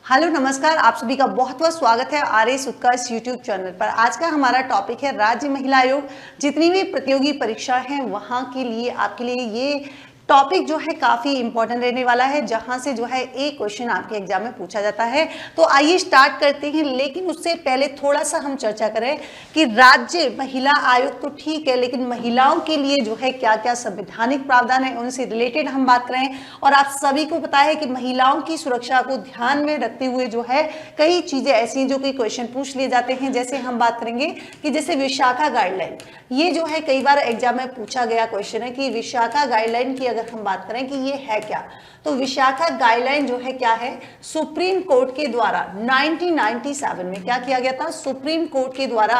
Hello नमस्कार, आप सभी का बहुत बहुत स्वागत है आरएस उत्कर्ष यूट्यूब चैनल पर। आज का हमारा टॉपिक है राज्य महिला आयोग। जितनी भी प्रतियोगी परीक्षा है वहां के लिए आपके लिए ये टॉपिक जो है काफी इंपॉर्टेंट रहने वाला है, जहां से जो है एक क्वेश्चन आपके एग्जाम में पूछा जाता है। तो आइए स्टार्ट करते हैं, लेकिन उससे पहले थोड़ा सा हम चर्चा करें कि राज्य महिला आयोग तो ठीक है, लेकिन महिलाओं के लिए जो है क्या क्या संवैधानिक प्रावधान है उनसे रिलेटेड हम बात करें। और आप सभी को पता है कि महिलाओं की सुरक्षा को ध्यान में रखते हुए जो है कई चीजें ऐसी हैं जो कि क्वेश्चन पूछ लिए जाते हैं। जैसे हम बात करेंगे कि जैसे विशाखा गाइडलाइन, ये जो है कई बार एग्जाम में पूछा गया क्वेश्चन है कि विशाखा गाइडलाइन की अगर हम बात करें कि ये है क्या, तो विशाखा गाइडलाइन जो है क्या है, सुप्रीम कोर्ट के द्वारा 1997 में क्या किया गया था, सुप्रीम कोर्ट के द्वारा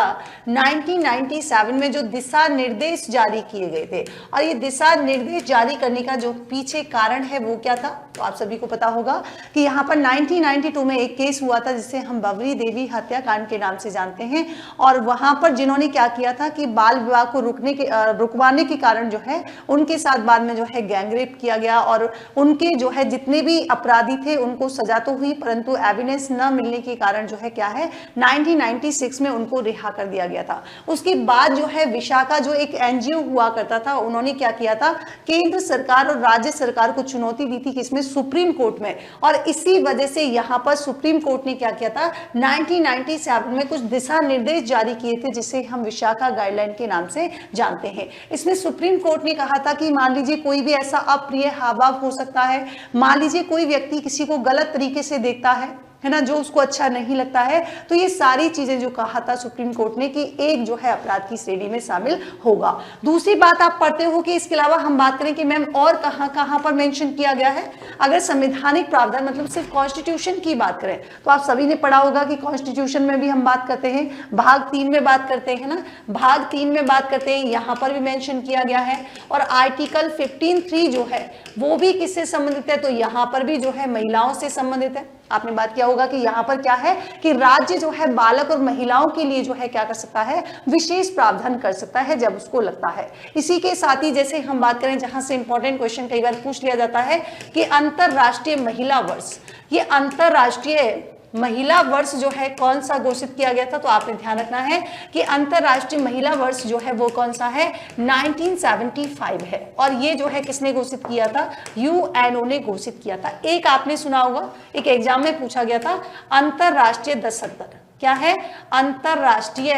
1997 में जो दिशा निर्देश जारी किए गए थे। और ये दिशा निर्देश जारी करने का जो पीछे कारण है वो क्या था, तो आप सभी को पता होगा कि यहाँ पर 1992 में एक केस हुआ था जिसे हम बबरी देवी हत्याकांड के नाम से जानते हैं। और वहां पर जिन्होंने क्या किया था कि बाल विवाह को रुकवाने के कारण जो है उनके साथ बाद में जो है गैंगरेप किया गया, और उनके जो है जितने भी अपराधी थे उनको सजा तो हुई, परंतु एविडेंस न मिलने के कारण जो है क्या है 1996 में उनको रिहा कर दिया गया था। उसके बाद जो है विशाखा जो एक एनजीओ हुआ करता था, उन्होंने क्या किया था, केंद्र सरकार और राज्य सरकार को चुनौती दी थी किसमें, सुप्रीम कोर्ट में। और इसी वजह से यहाँ पर सुप्रीम कोर्ट ने क्या किया था, 1997 में कुछ दिशा निर्देश जारी किए थे जिसे हम विशाखा गाइडलाइन के नाम से जानते हैं। इसमें सुप्रीम कोर्ट ने कहा था कि मान लीजिए कोई भी ऐसा अप्रिय हाव भाव हो सकता है, मान लीजिए कोई व्यक्ति किसी को गलत तरीके से देखता है ना, जो उसको अच्छा नहीं लगता है, तो ये सारी चीजें जो कहा था सुप्रीम कोर्ट ने कि एक जो है अपराध की श्रेणी में शामिल होगा। दूसरी बात आप पढ़ते हो कि इसके अलावा हम बात करें कि मैम और कहां पर मेंशन किया गया है, अगर संवैधानिक प्रावधान मतलब सिर्फ कॉन्स्टिट्यूशन की बात करें तो आप सभी ने पढ़ा होगा कि कॉन्स्टिट्यूशन में भी हम बात करते हैं, भाग 3 में बात करते हैं ना, भाग 3 में बात करते हैं, यहां पर भी मेंशन किया गया है। और आर्टिकल 15(3) जो है वो भी किससे संबंधित है, तो यहां पर भी जो है महिलाओं से संबंधित है। आपने बात किया होगा कि यहाँ पर क्या है कि राज्य जो है बालक और महिलाओं के लिए जो है क्या कर सकता है, विशेष प्रावधान कर सकता है जब उसको लगता है। इसी के साथ ही जैसे हम बात करें, जहां से इंपॉर्टेंट क्वेश्चन कई बार पूछ लिया जाता है कि अंतरराष्ट्रीय महिला वर्ष, ये अंतरराष्ट्रीय महिला वर्ष जो है कौन सा घोषित किया गया था, तो आपने ध्यान रखना है कि अंतरराष्ट्रीय महिला वर्ष जो है वो कौन सा है, 1975 है। और ये जो है किसने घोषित किया था, यूएनओ ने घोषित किया था। एक आपने सुना होगा, एक एग्जाम में पूछा गया था, अंतरराष्ट्रीय दशक दर क्या है, अंतरराष्ट्रीय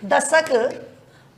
दशक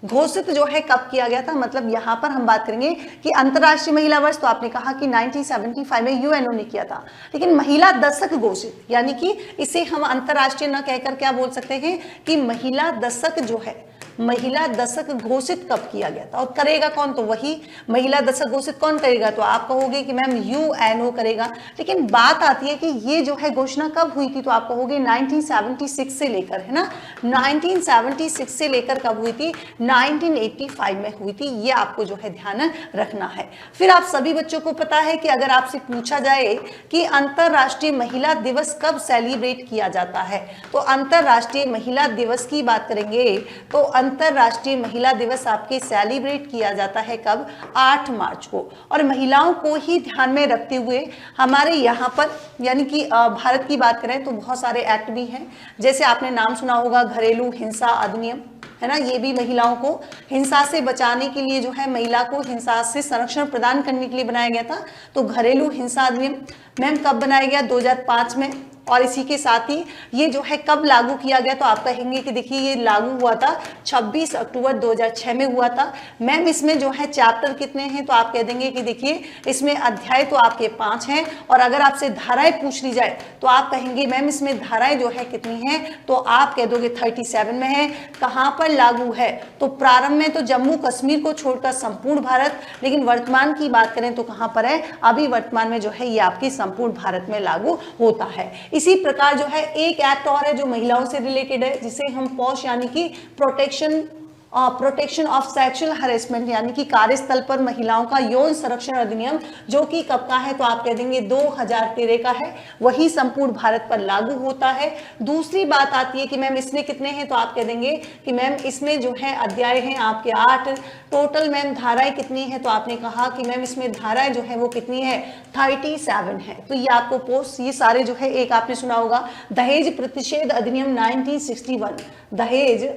घोषित जो है कब किया गया था। मतलब यहां पर हम बात करेंगे कि अंतरराष्ट्रीय महिला वर्ष, तो आपने कहा कि 1975 में यूएनओ ने किया था, लेकिन महिला दशक घोषित, यानी कि इसे हम अंतरराष्ट्रीय न कहकर क्या बोल सकते हैं कि महिला दशक जो है, महिला दशक घोषित कब किया गया था। और करेगा कौन, तो वही महिला दशक घोषित कौन करेगा, तो आप कहोगे कि मैम यूएनओ करेगा। लेकिन बात आती है कि ये जो है घोषणा कब हुई थी, तो आप कहोगे 1976 से लेकर, है ना, 1976 से लेकर कब हुई थी, 1985 में हुई थी। ये आपको जो है ध्यान रखना है। फिर आप सभी बच्चों को पता है कि अगर आपसे पूछा जाए कि अंतरराष्ट्रीय महिला दिवस कब सेलिब्रेट किया जाता है, तो अंतरराष्ट्रीय महिला दिवस की बात करेंगे तो अंतरराष्ट्रीय महिला दिवस आपके सेलिब्रेट किया जाता है कब, 8 मार्च को। और महिलाओं को ही ध्यान में रखते हुए हमारे यहाँ पर, यानी कि भारत की बात करें तो बहुत सारे एक्ट भी हैं। जैसे आपने नाम सुना होगा घरेलू हिंसा अधिनियम, है ना, ये भी महिलाओं को हिंसा से बचाने के लिए जो है, महिला को हिंसा से संरक्षण प्रदान करने के लिए बनाया गया था। तो घरेलू हिंसा अधिनियम मैम कब बनाया गया, 2005 में। और इसी के साथ ही ये जो है कब लागू किया गया, तो आप कहेंगे कि देखिए ये लागू हुआ था 26 अक्टूबर 2006 में हुआ था। मैम इसमें जो है चैप्टर कितने हैं, तो आप कह देंगे कि देखिए इसमें अध्याय तो आपके 5 हैं, और अगर आपसे धाराएं पूछ ली जाए तो आप कहेंगे मैम इसमें धाराएं जो है कितनी हैं, तो आप कह दोगे 37 में है। कहाँ पर लागू है, तो प्रारंभ में तो जम्मू कश्मीर को छोड़कर संपूर्ण भारत, लेकिन वर्तमान की बात करें तो कहाँ पर है, अभी वर्तमान में जो है ये आपकी संपूर्ण भारत में लागू होता है। इसी प्रकार जो है एक एक्ट और है जो महिलाओं से रिलेटेड है, जिसे हम पॉश यानी कि protection protection of sexual harassment यानी कि कार्यस्थल पर महिलाओं का यौन संरक्षण अधिनियम, जो कि कब का है, तो आप कह देंगे 2013 का है, वही संपूर्ण भारत पर लागू होता है। दूसरी बात आती है कि मैम इसमें कितने हैं, तो आप कह देंगे कि मैम इसमें जो है अध्याय हैं आपके 8, टोटल मैम धाराएं कितनी है, तो आपने कहा कि मैम इसमें धाराएं जो है वो कितनी है, 37 है। तो ये आपको पोस्ट, ये सारे जो है, एक आपने सुना होगा दहेज प्रतिषेध अधिनियम 1961, दहेज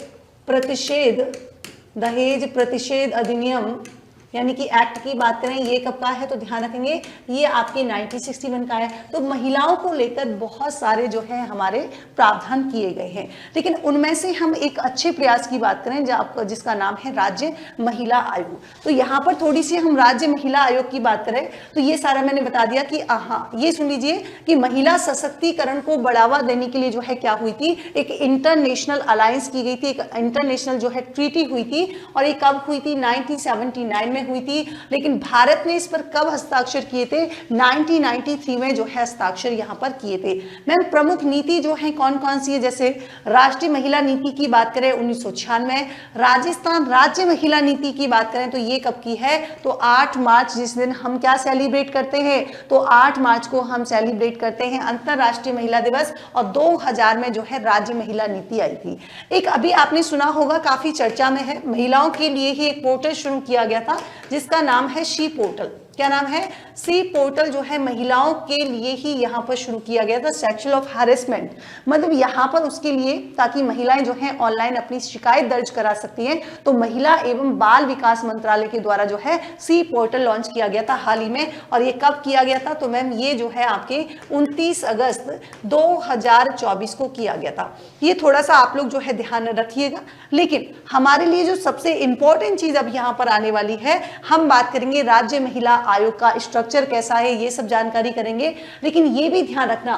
प्रतिषेध अधिनियम यानी कि एक्ट की बात करें, ये कब का है, तो ध्यान रखेंगे ये आपके 1961 का है। तो महिलाओं को लेकर बहुत सारे जो है हमारे प्रावधान किए गए हैं, लेकिन उनमें से हम एक अच्छे प्रयास की बात करें जिसका नाम है राज्य महिला आयोग। तो यहाँ पर थोड़ी सी हम राज्य महिला आयोग की बात करें तो ये सारा मैंने बता दिया कि हाँ, ये सुन लीजिए कि महिला सशक्तिकरण को बढ़ावा देने के लिए जो है क्या हुई थी, एक इंटरनेशनल अलायंस की गई थी, एक इंटरनेशनल जो है ट्रीटी हुई थी, और ये कब हुई थी, 1979 में हुई थी। लेकिन भारत ने इस पर कब हस्ताक्षर किए थे, 1993 में जो है हस्ताक्षर यहां पर किए थे। मैम प्रमुख नीति जो है कौन कौन सी है, जैसे राष्ट्रीय महिला नीति की बात करें 1996, राजस्थान राज्य महिला नीति की बात करें तो ये कब की है, तो 8 मार्च, जिस दिन हम क्या सेलिब्रेट करते हैं, तो 8 मार्च को हम सेलिब्रेट करते हैं अंतरराष्ट्रीय महिला दिवस, और 2000 में जो है राज्य महिला नीति आई थी। एक अभी आपने सुना होगा, काफी चर्चा में है, महिलाओं के लिए ही एक पोर्टल शुरू किया गया था जिसका नाम है शी पोर्टल। क्या नाम है, सी पोर्टल जो है महिलाओं के लिए ही यहाँ पर शुरू किया गया था, सेक्सुअल ऑफ हैरेसमेंट, मतलब यहाँ पर उसके लिए ताकि महिलाएं जो हैं ऑनलाइन अपनी शिकायत दर्ज करा सकती हैं। तो महिला एवं बाल विकास मंत्रालय के द्वारा जो है सी पोर्टल लॉन्च किया गया था हाल ही में, और ये कब किया गया था, तो मैम ये जो है आपके 29 अगस्त 2024 को किया गया था। ये थोड़ा सा आप लोग जो है ध्यान रखिएगा। लेकिन हमारे लिए जो सबसे इंपॉर्टेंट चीज अब यहाँ पर आने वाली है, हम बात करेंगे राज्य महिला आयोग का स्ट्रक्चर कैसा है, ये सब जानकारी करेंगे। लेकिन ये भी ध्यान रखना,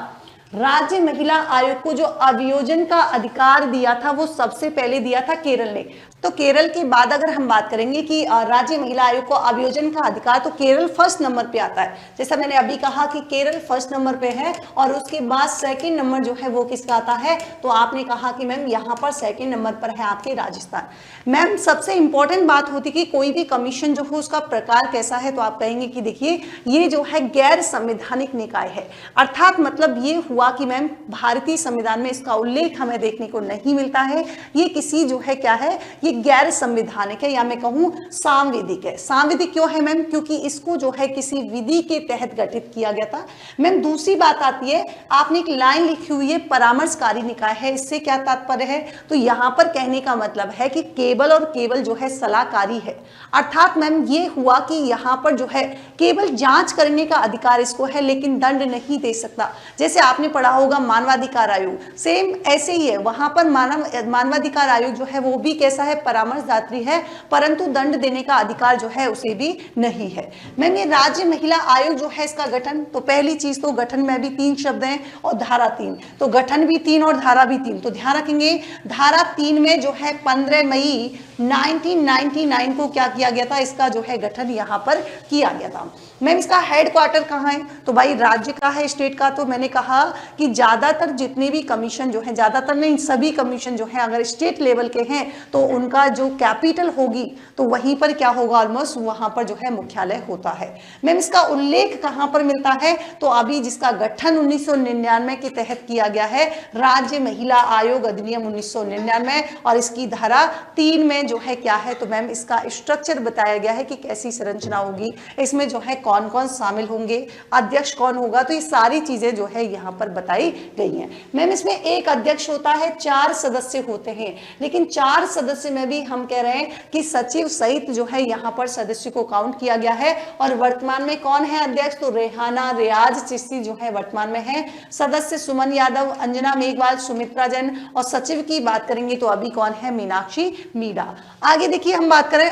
राज्य महिला आयोग को जो अभियोजन का अधिकार दिया था वो सबसे पहले दिया था केरल ने। तो केरल के बाद अगर हम बात करेंगे कि राज्य महिला आयोग को अभियोजन का अधिकार, तो केरल फर्स्ट नंबर पे आता है। जैसा मैंने अभी कहा कि केरल फर्स्ट नंबर पे है, और उसके बाद सेकंड नंबर जो है वो किसका आता है, तो आपने कहा कि मैम यहाँ पर सेकंड नंबर पर है आपके राजस्थान। मैम सबसे इंपॉर्टेंट बात होती है कि कोई भी कमीशन जो हो उसका प्रकार कैसा है, तो आप कहेंगे कि देखिए ये जो है गैर संवैधानिक निकाय है, अर्थात मतलब ये हुआ कि मैम भारतीय संविधान में इसका उल्लेख हमें देखने को नहीं मिलता है, ये किसी जो है क्या है, ये गैर संवैधानिक है, या मैं कहूं सांविधिक है। सांविधिक क्यों है मैम, क्योंकि इसको जो है किसी विधि के तहत गठित किया गया था। मैम दूसरी बात आती है, आपने एक लाइन लिखी हुई है परामर्शकारी निकाय है, इससे क्या तात्पर्य है, तो यहां पर कहने का मतलब है कि केवल और केवल जो है सलाहकारी है, अर्थात मैम ये हुआ कि यहां पर जो है केवल जांच करने का अधिकार इसको है, लेकिन दंड नहीं दे सकता। जैसे आपने पढ़ा होगा मानवाधिकार आयोग, सेम ऐसे ही है, वहां पर मानवाधिकार आयोग जो है वो भी कैसा है, परामर्शदात्री है, परंतु दंड देने का अधिकार जो है उसे भी नहीं है। मैम ये राज्य महिला आयोग जो है इसका गठन, तो पहली चीज तो गठन में भी 3 शब्द हैं और धारा 3, तो गठन भी 3 और धारा भी 3, तो ध्यान रखेंगे धारा 3 में जो है 15 मई 1999 को क्या किया गया था, इसका जो है गठन यहाँ पर किया गया था। मैम इसका हेडक्वार्टर कहाँ है, तो भाई राज्य का है, स्टेट का, तो मैंने कहा कि ज्यादातर जितने भी कमीशन जो है, ज्यादातर नहीं सभी कमीशन जो है अगर स्टेट लेवल के हैं तो उनका जो कैपिटल होगी तो वहीं पर क्या होगा, ऑलमोस्ट वहां पर जो है मुख्यालय होता है। मैम इसका उल्लेख कहां पर मिलता है, तो अभी जिसका गठन 1999 के तहत किया गया है, राज्य महिला आयोग अधिनियम 1999, और इसकी धारा 3 में जो है क्या है, तो मैम इसका स्ट्रक्चर बताया गया है कि कैसी संरचना होगी, इसमें जो है कौन कौन शामिल होंगे, अध्यक्ष कौन होगा, तो ये सारी चीजें जो है यहाँ पर बताई गई हैं। मैम इसमें एक अध्यक्ष होता है, 4 सदस्य होते हैं, लेकिन 4 सदस्य में भी हम कह रहे हैं कि सचिव सहित जो है यहाँ पर सदस्य को काउंट किया गया है। और वर्तमान में कौन है अध्यक्ष, तो रेहाना रियाज चिश्ती जो है वर्तमान में है। सदस्य सुमन यादव, अंजना मेघवाल, सुमित्रा जैन, और सचिव की बात करेंगे तो अभी कौन है, मीनाक्षी मीणा। आगे देखिए हम बात करें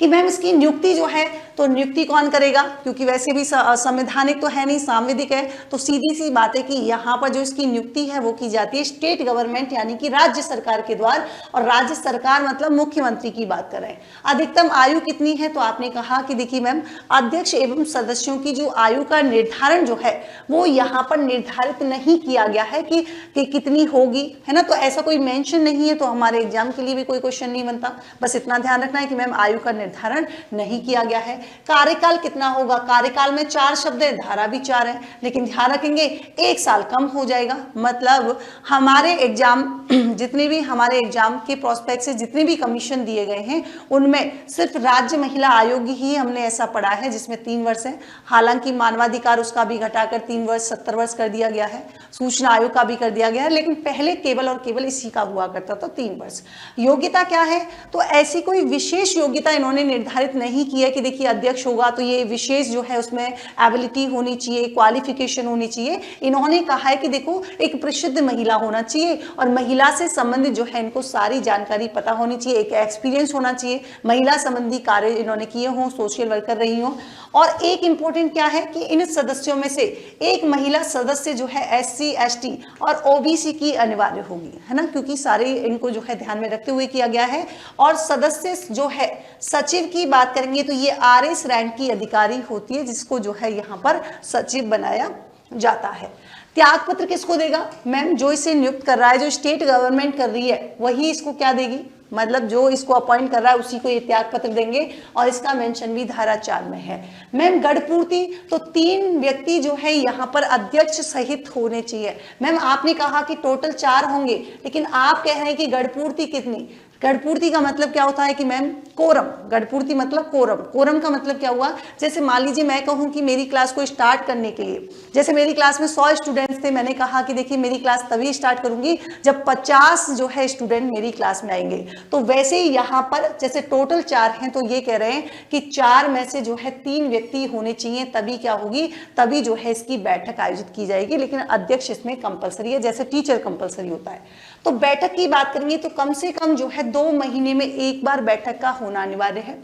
कि मैम इसकी नियुक्ति जो है तो नियुक्ति कौन करेगा, क्योंकि वैसे भी संवैधानिक तो है नहीं, सांविधिक है, तो सीधी सी बात है कि यहाँ पर जो इसकी नियुक्ति है वो की जाती है स्टेट गवर्नमेंट यानी कि राज्य सरकार के द्वारा। और राज्य सरकार मतलब मुख्यमंत्री की बात कर रहे हैं। अधिकतम आयु कितनी है, तो आपने कहा कि देखिए मैम अध्यक्ष एवं सदस्यों की जो आयु का निर्धारण जो है वो यहाँ पर निर्धारित नहीं किया गया है कि कितनी होगी, है ना। तो ऐसा कोई मेंशन नहीं है, तो हमारे एग्जाम के लिए भी कोई क्वेश्चन नहीं बनता। बस इतना ध्यान रखना है कि मैम आयु का निर्धारण नहीं किया गया है। कार्यकाल कितना होगा, कार्यकाल में 4 शब्द है, धारा भी 4 है, लेकिन ध्यान रखेंगे 1 साल कम हो जाएगा। मतलब हमारे एग्जाम जितने भी हमारे एग्जाम के प्रोस्पेक्ट से जितने भी कमीशन दिए गए हैं उनमें सिर्फ राज्य महिला आयोग ही हमने ऐसा पढ़ा है जिसमें 3 वर्ष है। हालांकि मानवाधिकार उसका भी घटाकर 3 वर्ष 70 वर्ष कर दिया गया है, सूचना आयोग का भी कर दिया गया है, लेकिन पहले केवल और केवल इसी का हुआ करता था 3 वर्ष। योग्यता क्या है, तो ऐसी कोई विशेष योग्यता इन्होंने निर्धारित नहीं की है कि देखिए अध्यक्ष होगा तो ये विशेष जो है उसमें एबिलिटी होनी चाहिए, क्वालिफिकेशन होनी चाहिए। इन्होंने कहा है कि देखो एक प्रसिद्ध महिला होना चाहिए और महिला से संबंधित जो है इनको सारी जानकारी पता होनी चाहिए, एक एक्सपीरियंस होना चाहिए, महिला संबंधी कार्य इन्होंने किए हों, सोशल वर्कर रही हो। और एक इंपॉर्टेंट क्या है कि इन सदस्यों में से एक महिला सदस्य जो है SC ST और OBC की अनिवार्य होगी, है ना, क्योंकि सारे इनको जो है ध्यान में रखते हुए किया गया है। और सदस्य जो है सचिव की बात करेंगे तो ये RS रैंक की अधिकारी होती है जिसको जो है यहाँ पर सचिव बनाया जाता है। त्याग पत्र किसको देगा, मैम जो इसे नियुक्त कर रहा है, जो स्टेट गवर्नमेंट कर रही है वही इसको क्या देगी, मतलब जो इसको अपॉइंट कर रहा है उसी को ये त्याग पत्र देंगे। और इसका मेंशन भी धारा 4 में है। मैम गढ़पूर्ति, तो 3 व्यक्ति जो है यहाँ पर अध्यक्ष सहित होने चाहिए। मैम आपने कहा कि टोटल 4 होंगे, लेकिन आप कह रहे हैं कि गढ़पूर्ति कितनी, गढ़पूर्ति का मतलब क्या होता है कि मैम कोरम, गढ़पूर्ति मतलब कोरम। कोरम का मतलब क्या हुआ, जैसे मान लीजिए मैं कहूँ कि मेरी क्लास को स्टार्ट करने के लिए, जैसे मेरी क्लास में 100 स्टूडेंट्स थे, मैंने कहा कि देखिए मेरी क्लास तभी स्टार्ट करूंगी जब 50 जो है स्टूडेंट मेरी क्लास में आएंगे। तो वैसे ही यहाँ पर जैसे टोटल 4 हैं तो ये कह रहे हैं कि 4 में से जो है 3 व्यक्ति होने चाहिए, तभी क्या होगी, तभी जो है इसकी बैठक आयोजित की जाएगी। लेकिन अध्यक्ष इसमें कंपलसरी है, जैसे टीचर कंपलसरी होता है। तो बैठक की बात करेंगे तो कम से कम जो है 2 महीने में एक बार बैठक का होना अनिवार्य है।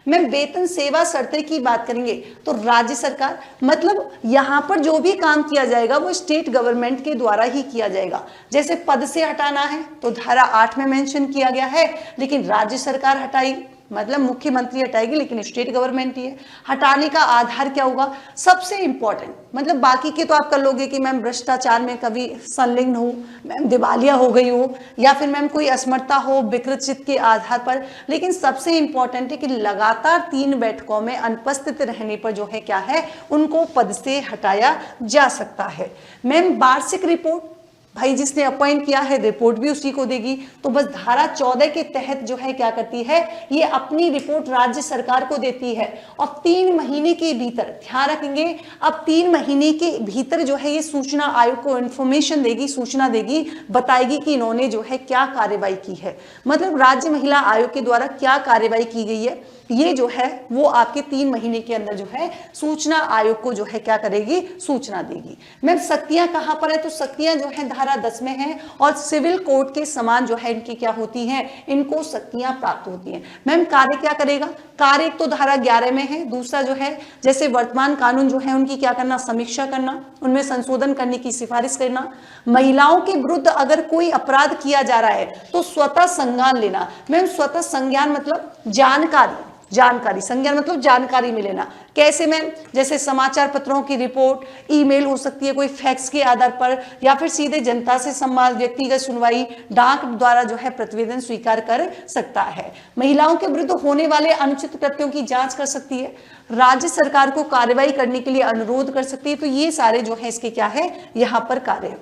मैं वेतन सेवा शर्तें की बात करेंगे तो राज्य सरकार, मतलब यहाँ पर जो भी काम किया जाएगा वो स्टेट गवर्नमेंट के द्वारा ही किया जाएगा। जैसे पद से हटाना है तो धारा 8 में मेंशन किया गया है, लेकिन राज्य सरकार हटाएगी, मतलब मुख्यमंत्री हटाएगी, लेकिन स्टेट गवर्नमेंट ही है। हटाने का आधार क्या होगा, सबसे इंपॉर्टेंट, मतलब बाकी के तो आप कर लोगे कि मैम भ्रष्टाचार में कभी संलिग्न हो, मैम दिवालिया हो गई हो, या फिर मैम कोई असमर्थता हो विकृत चित्त के आधार पर, लेकिन सबसे इंपॉर्टेंट है कि लगातार 3 बैठकों में अनुपस्थित रहने पर जो है क्या है, उनको पद से हटाया जा सकता है। मैम वार्षिक रिपोर्ट, भाई जिसने अपॉइंट किया है रिपोर्ट भी उसी को देगी। तो बस धारा 14 के तहत जो है क्या करती है, ये अपनी रिपोर्ट राज्य सरकार को देती है और 3 महीने के भीतर, ध्यान रखेंगे, अब 3 महीने के भीतर जो है ये सूचना आयोग को इंफॉर्मेशन देगी, सूचना देगी, बताएगी कि इन्होंने जो है क्या कार्यवाही की है, मतलब राज्य महिला आयोग के द्वारा क्या कार्यवाही की गई है, ये जो है वो आपके 3 महीने के अंदर जो है सूचना आयोग को जो है क्या करेगी, सूचना देगी। मैम शक्तियां कहां पर है, तो शक्तियां जो है धारा 10 में है और सिविल कोर्ट के समान जो है इनकी क्या होती हैं, इनको शक्तियां प्राप्त होती हैं। मैम कार्य क्या करेगा, कार्य तो धारा 11 में है। दूसरा जो है जैसे वर्तमान कानून जो है उनकी क्या करना, समीक्षा करना, उनमें संशोधन करने की सिफारिश करना। महिलाओं के विरुद्ध अगर कोई अपराध किया जा रहा है तो स्वतः संज्ञान लेना। मैम स्वतः संज्ञान मतलब जानकारी, जानकारी, संज्ञान मतलब जानकारी में लेना। कैसे मैम, जैसे समाचार पत्रों की रिपोर्ट, ईमेल हो सकती है कोई फैक्स के आधार पर, या फिर सीधे जनता से संवाद, व्यक्तिगत सुनवाई, डाक द्वारा जो है प्रतिवेदन स्वीकार कर सकता है। महिलाओं के विरुद्ध होने वाले अनुचित कृत्यों की जांच कर सकती है, राज्य सरकार को कार्रवाई करने के लिए अनुरोध कर सकती है। तो ये सारे जो है इसके क्या है, यहाँ पर कार्य।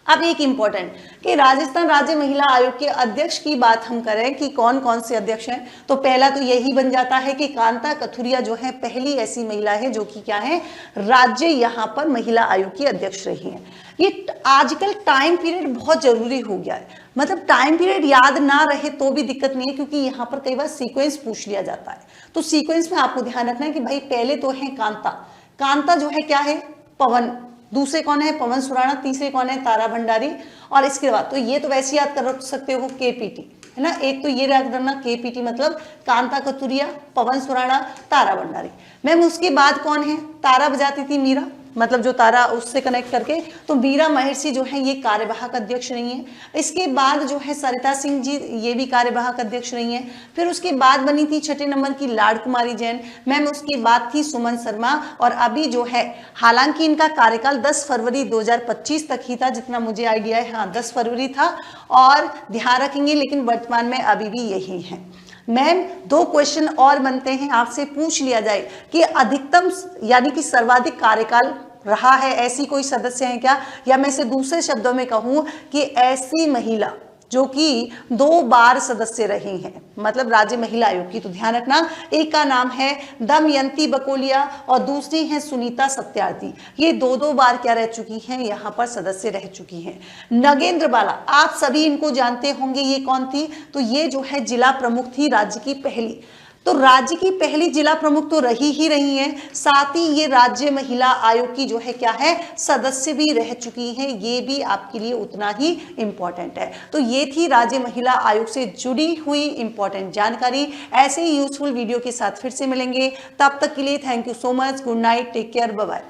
अब एक इंपॉर्टेंट कि राजस्थान राज्य महिला आयोग के अध्यक्ष की बात हम करें कि कौन कौन से अध्यक्ष हैं, तो पहला तो यही बन जाता है कि कांता कथुरिया जो है पहली ऐसी महिला है जो कि क्या है, राज्य यहाँ पर महिला आयोग की अध्यक्ष रही हैं। ये आजकल टाइम पीरियड बहुत जरूरी हो गया है, मतलब टाइम पीरियड याद ना रहे तो भी दिक्कत नहीं है, क्योंकि यहाँ पर कई बार सीक्वेंस पूछ लिया जाता है। तो सीक्वेंस में आपको ध्यान रखना है कि भाई पहले तो है कांता, कांता जो है क्या है, पवन, दूसरे कौन है, पवन सुराणा, तीसरे कौन है, तारा भंडारी, और इसके बाद तो ये तो वैसे याद कर सकते हो KPT, है ना। एक तो ये याद करना KPT मतलब कांता कतुरिया, पवन सुराणा, तारा भंडारी। मैम उसके बाद कौन है? तारा बजाती थी मीरा, मतलब जो तारा उससे कनेक्ट करके, तो मीरा महर्षि जो है ये कार्यवाहक अध्यक्ष रही हैं। इसके बाद जो है सरिता सिंह जी, ये भी कार्यवाहक अध्यक्ष रही हैं। फिर उसके बाद बनी थी 6 नंबर की लाड़ कुमारी जैन। मैम उसके बाद थी सुमन शर्मा, और अभी जो है, हालांकि इनका कार्यकाल 10 फरवरी 2025 तक ही था, जितना मुझे आइडिया है, हाँ 10 फरवरी था, और ध्यान रखेंगे, लेकिन वर्तमान में अभी भी यही है। मैम 2 क्वेश्चन और बनते हैं, आपसे पूछ लिया जाए कि अधिकतम यानी कि सर्वाधिक कार्यकाल रहा है ऐसी कोई सदस्य है क्या, या मैं इसे दूसरे शब्दों में कहूं कि ऐसी महिला जो कि 2 बार सदस्य रही हैं, मतलब राज्य महिला आयोग की। तो ध्यान रखना, एक का नाम है दमयंती बकोलिया और दूसरी है सुनीता सत्यार्थी। ये 2 बार क्या रह चुकी हैं, यहां पर सदस्य रह चुकी हैं। नगेंद्र बाला, आप सभी इनको जानते होंगे, ये कौन थी? तो ये जो है जिला प्रमुख थी राज्य की पहली। तो राज्य की पहली जिला प्रमुख तो रही ही रही हैं, साथ ही ये राज्य महिला आयोग की जो है क्या है, सदस्य भी रह चुकी हैं। ये भी आपके लिए उतना ही इंपॉर्टेंट है। तो ये थी राज्य महिला आयोग से जुड़ी हुई इंपॉर्टेंट जानकारी। ऐसे ही यूजफुल वीडियो के साथ फिर से मिलेंगे, तब तक के लिए thank you so much, good night, take care, bye bye.